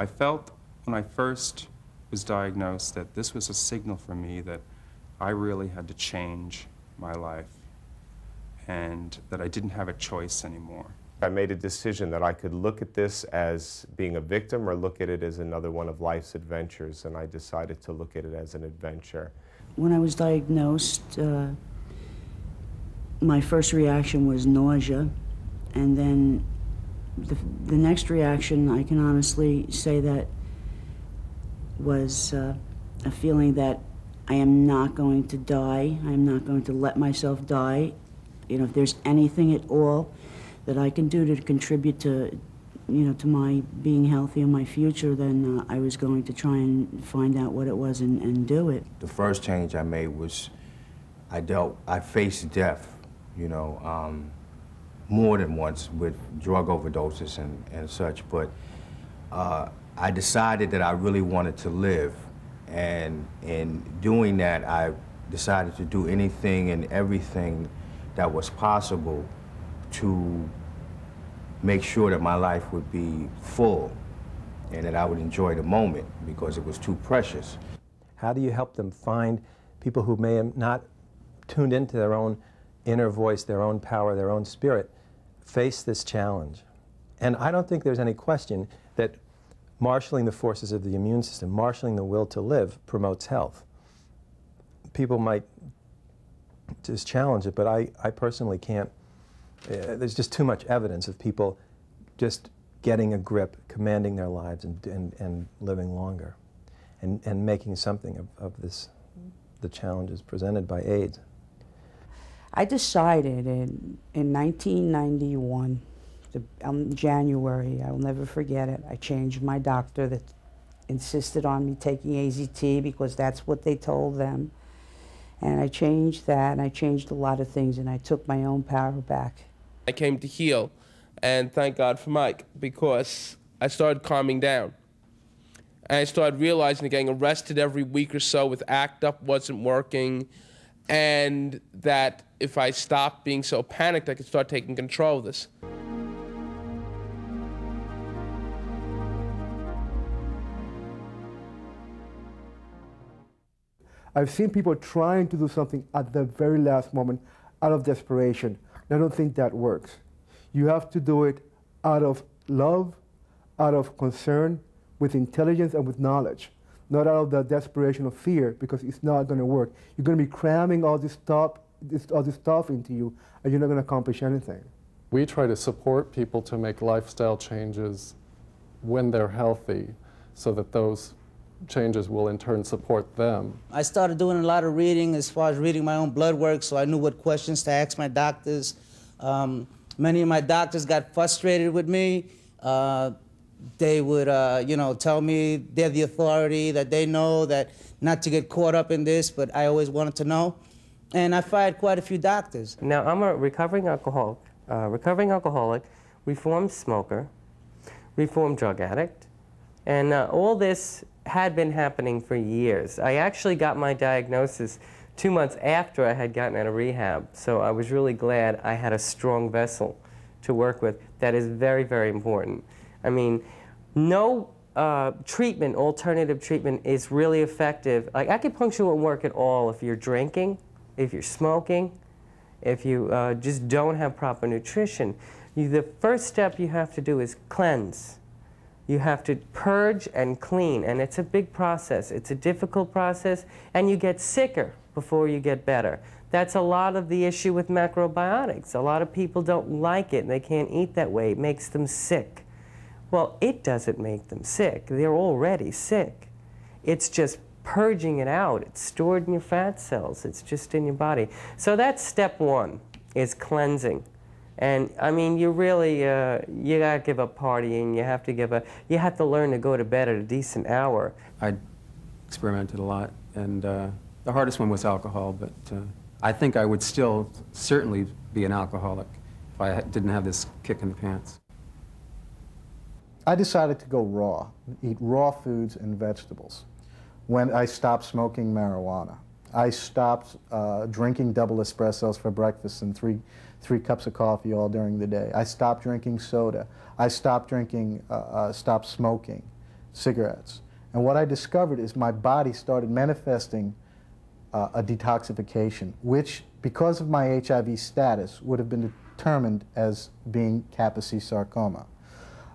I felt when I first was diagnosed that this was a signal for me that I really had to change my life and that I didn't have a choice anymore. I made a decision that I could look at this as being a victim or look at it as another one of life's adventures, and I decided to look at it as an adventure. When I was diagnosed, my first reaction was nausea, and then the next reaction, I can honestly say that was a feeling that I am not going to die. I am not going to let myself die. You know, if there's anything at all that I can do to contribute to, you know, to my being healthy and my future, then I was going to try and find out what it was and do it. The first change I made was I faced death, you know, more than once with drug overdoses and such, but I decided that I really wanted to live, and in doing that, I decided to do anything and everything that was possible to make sure that my life would be full and that I would enjoy the moment because it was too precious. How do you help them find people who may have not tuned into their own inner voice, their own power, their own spirit, face this challenge? And I don't think there's any question that marshaling the forces of the immune system, marshaling the will to live, promotes health. People might just challenge it, but I personally can't. There's just too much evidence of people just getting a grip, commanding their lives, and living longer, and making something of this, the challenges presented by AIDS. I decided in 1991, January, I will never forget it, I changed my doctor that insisted on me taking AZT because that's what they told them. And I changed that, and I changed a lot of things, and I took my own power back. I came to heal, and thank God for Mike, because I started calming down. And I started realizing that getting arrested every week or so with ACT UP wasn't working, and that if I stopped being so panicked, I could start taking control of this. I've seen people trying to do something at the very last moment out of desperation. I don't think that works. You have to do it out of love, out of concern, with intelligence and with knowledge, not out of the desperation of fear, because it's not going to work. You're going to be cramming all this stuff into you, and you're not going to accomplish anything. We try to support people to make lifestyle changes when they're healthy, so that those changes will in turn support them. I started doing a lot of reading as far as reading my own blood work, so I knew what questions to ask my doctors. Many of my doctors got frustrated with me. They would, you know, tell me they're the authority, that they know that not to get caught up in this, but I always wanted to know. And I fired quite a few doctors. Now, I'm a recovering alcoholic, reformed smoker, reformed drug addict, and all this had been happening for years. I actually got my diagnosis 2 months after I had gotten out of rehab, so I was really glad I had a strong vessel to work with. That is very, very important. I mean, no treatment, alternative treatment, is really effective. Like, acupuncture won't work at all if you're drinking, if you're smoking, if you just don't have proper nutrition. The first step you have to do is cleanse. You have to purge and clean, and it's a big process. It's a difficult process, and you get sicker before you get better. That's a lot of the issue with macrobiotics. A lot of people don't like it, and they can't eat that way. It makes them sick. Well, it doesn't make them sick. They're already sick. It's just purging it out. It's stored in your fat cells. It's just in your body. So that's step one, is cleansing. And I mean, you really, you gotta give up partying. You have to learn to go to bed at a decent hour. I experimented a lot, and the hardest one was alcohol, but I think I would still certainly be an alcoholic if I didn't have this kick in the pants. I decided to go raw, eat raw foods and vegetables. When I stopped smoking marijuana, I stopped drinking double espressos for breakfast and three cups of coffee all during the day. I stopped drinking soda. I stopped smoking. cigarettes. And what I discovered is my body started manifesting a detoxification, which, because of my HIV status, would have been determined as being Kaposi sarcoma.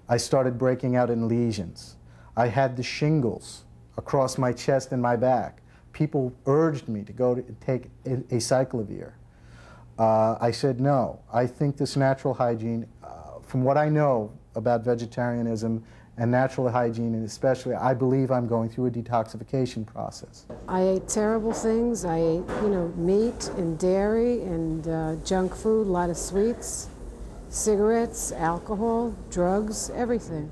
I started breaking out in lesions. I had the shingles across my chest and my back. People urged me to go to take acyclovir. I said no. I think this natural hygiene, from what I know about vegetarianism and natural hygiene, and especially, I believe I'm going through a detoxification process. I ate terrible things. I ate, meat and dairy and junk food, a lot of sweets, cigarettes, alcohol, drugs, everything.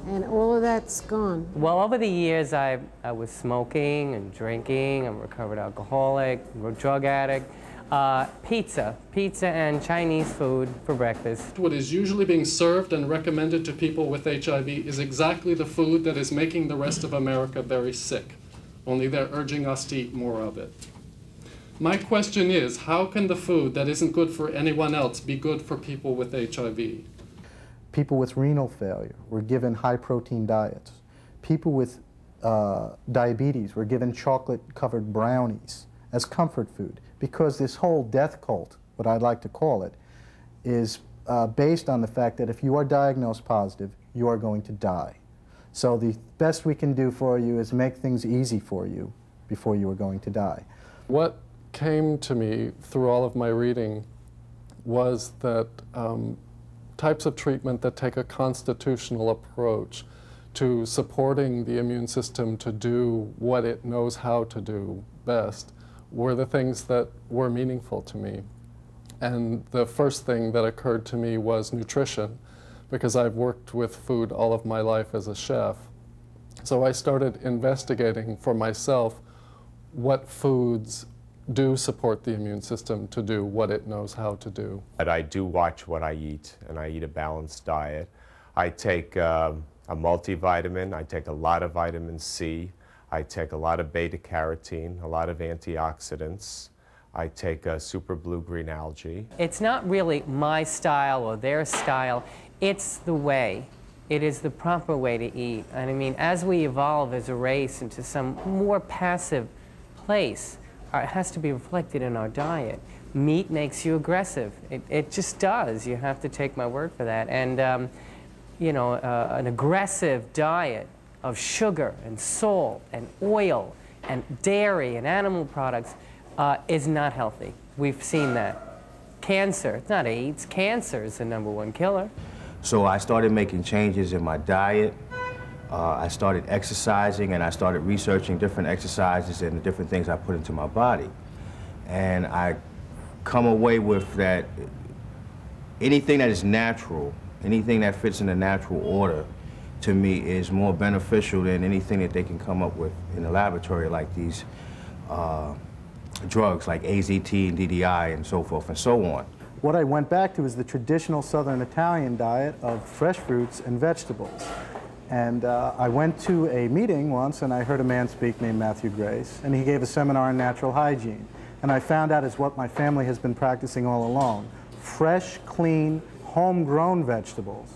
And all of that's gone. Well, over the years, I was smoking and drinking. I'm a recovered alcoholic, a drug addict. Pizza and Chinese food for breakfast. What is usually being served and recommended to people with HIV is exactly the food that is making the rest of America very sick, only they're urging us to eat more of it. My question is, how can the food that isn't good for anyone else be good for people with HIV? People with renal failure were given high-protein diets. People with diabetes were given chocolate-covered brownies as comfort food, because this whole death cult, what I'd like to call it, is based on the fact that if you are diagnosed positive, you are going to die. So the best we can do for you is make things easy for you before you are going to die. What came to me through all of my reading was that types of treatment that take a constitutional approach to supporting the immune system to do what it knows how to do best were the things that were meaningful to me. And the first thing that occurred to me was nutrition, because I've worked with food all of my life as a chef. So I started investigating for myself what foods do support the immune system to do what it knows how to do. But I do watch what I eat, and I eat a balanced diet. I take a multivitamin, I take a lot of vitamin C, I take a lot of beta-carotene, a lot of antioxidants. I take super blue-green algae. It's not really my style or their style, it's the way. It is the proper way to eat. And I mean, as we evolve as a race into some more passive place, it has to be reflected in our diet. Meat makes you aggressive. It just does. You have to take my word for that. And, an aggressive diet of sugar and salt and oil and dairy and animal products is not healthy. We've seen that. Cancer, it's not AIDS, cancer is the #1 killer. So I started making changes in my diet. I started exercising, and I started researching different exercises and the different things I put into my body. And I come away with that anything that is natural, anything that fits in the natural order, to me is more beneficial than anything that they can come up with in the laboratory, like these drugs like AZT and DDI and so forth and so on. What I went back to is the traditional Southern Italian diet of fresh fruits and vegetables. And I went to a meeting once, and I heard a man speak named Matthew Grace, and he gave a seminar on natural hygiene. And I found out is what my family has been practicing all along: fresh, clean, homegrown vegetables.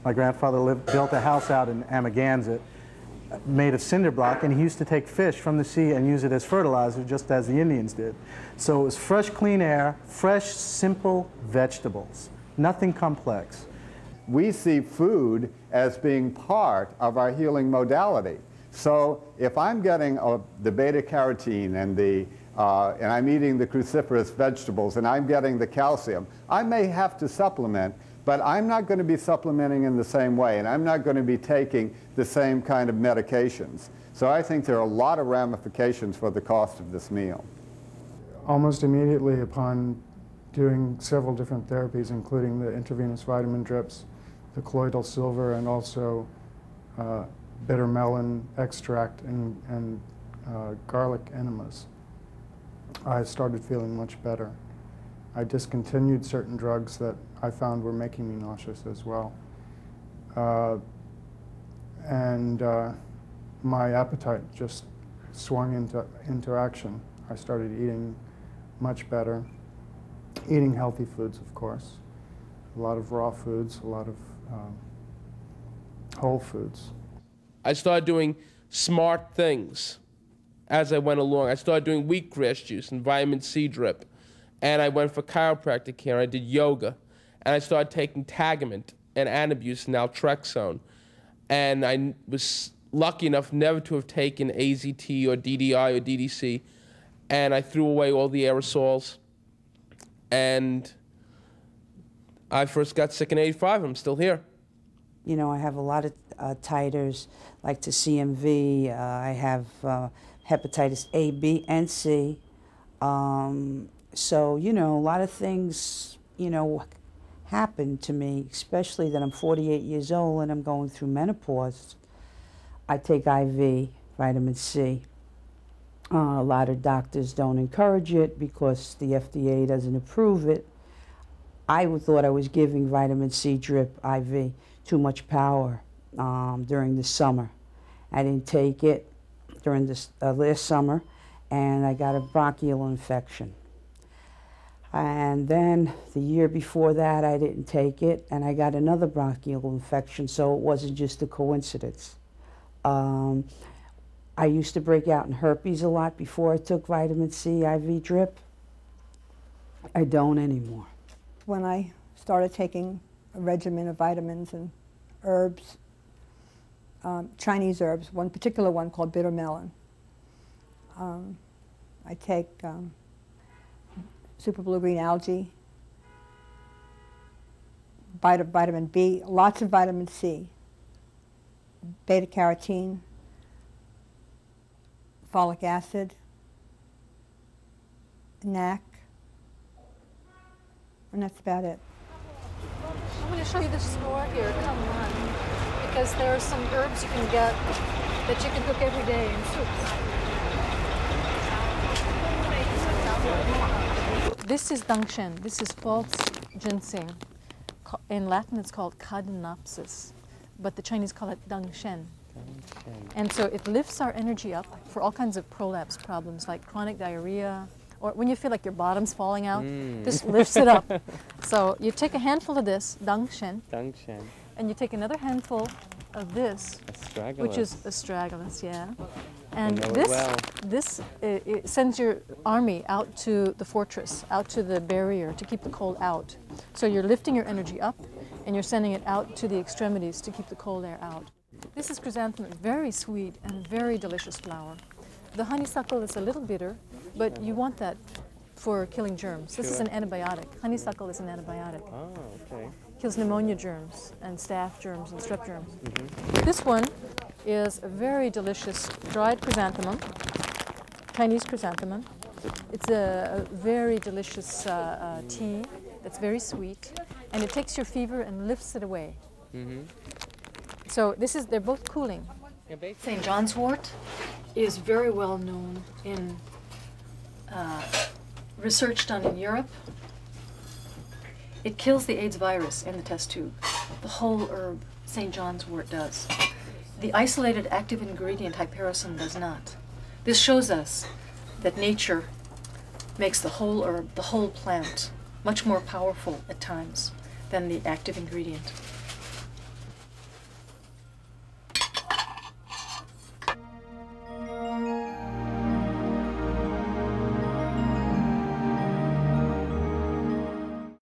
My grandfather built a house out in Amagansett made of cinder block, and he used to take fish from the sea and use it as fertilizer, just as the Indians did. So it was fresh, clean air, fresh, simple vegetables, nothing complex. We see food as being part of our healing modality. So if I'm getting the beta-carotene and I'm eating the cruciferous vegetables and I'm getting the calcium, I may have to supplement, but I'm not going to be supplementing in the same way, and I'm not going to be taking the same kind of medications. So I think there are a lot of ramifications for the cost of this meal. Almost immediately upon doing several different therapies, including the intravenous vitamin drips, the colloidal silver, and also bitter melon extract and garlic enemas, I started feeling much better. I discontinued certain drugs that I found were making me nauseous as well. My appetite just swung into action. I started eating much better, eating healthy foods, of course, a lot of raw foods, a lot of whole foods. I started doing smart things as I went along. I started doing wheatgrass juice and vitamin C drip. And I went for chiropractic care. I did yoga. And I started taking Tagamet and Antabuse and Naltrexone. And I was lucky enough never to have taken AZT or DDI or DDC. And I threw away all the aerosols. And I first got sick in '85. I'm still here. You know, I have a lot of titers, like to CMV. I have hepatitis A, B, and C. So, you know, a lot of things, you know, happened to me, especially that I'm 48 years old and I'm going through menopause. I take IV vitamin C. A lot of doctors don't encourage it because the FDA doesn't approve it. I thought I was giving vitamin C drip IV too much power during the summer. I didn't take it during this last summer, and I got a bronchial infection. And then the year before that, I didn't take it, and I got another bronchial infection, so it wasn't just a coincidence. I used to break out in herpes a lot before I took vitamin C IV drip. I don't anymore. When I started taking a regimen of vitamins and herbs, Chinese herbs, one particular one called bitter melon. I take super blue green algae, vitamin B, lots of vitamin C, beta carotene, folic acid, NAC, and that's about it. I'm going to show you the store here. Come on. Because there are some herbs you can get that you can cook every day in soups. This is dangshen. This is false ginseng. In Latin, it's called Cadenopsis, but the Chinese call it dangshen. And so it lifts our energy up for all kinds of prolapse problems like chronic diarrhea, or when you feel like your bottom's falling out, this lifts it up. So you take a handful of this, dangshen, and you take another handful of this, which is astragalus, yeah. And this it sends your army out to the fortress, out to the barrier to keep the cold out. So you're lifting your energy up, and you're sending it out to the extremities to keep the cold air out. This is chrysanthemum, very sweet and very delicious flower. The honeysuckle is a little bitter, but you want that for killing germs. This is an antibiotic. Honeysuckle is an antibiotic. Oh, okay. Kills pneumonia germs and staph germs and strep germs. This one is a very delicious dried chrysanthemum, Chinese chrysanthemum. It's a very delicious tea that's very sweet, and it takes your fever and lifts it away. So they're both cooling. St. John's wort is very well known in research done in Europe. It kills the AIDS virus in the test tube. The whole herb, St. John's wort, does. The isolated active ingredient, hypericin, does not. This shows us that nature makes the whole herb, the whole plant, much more powerful at times than the active ingredient.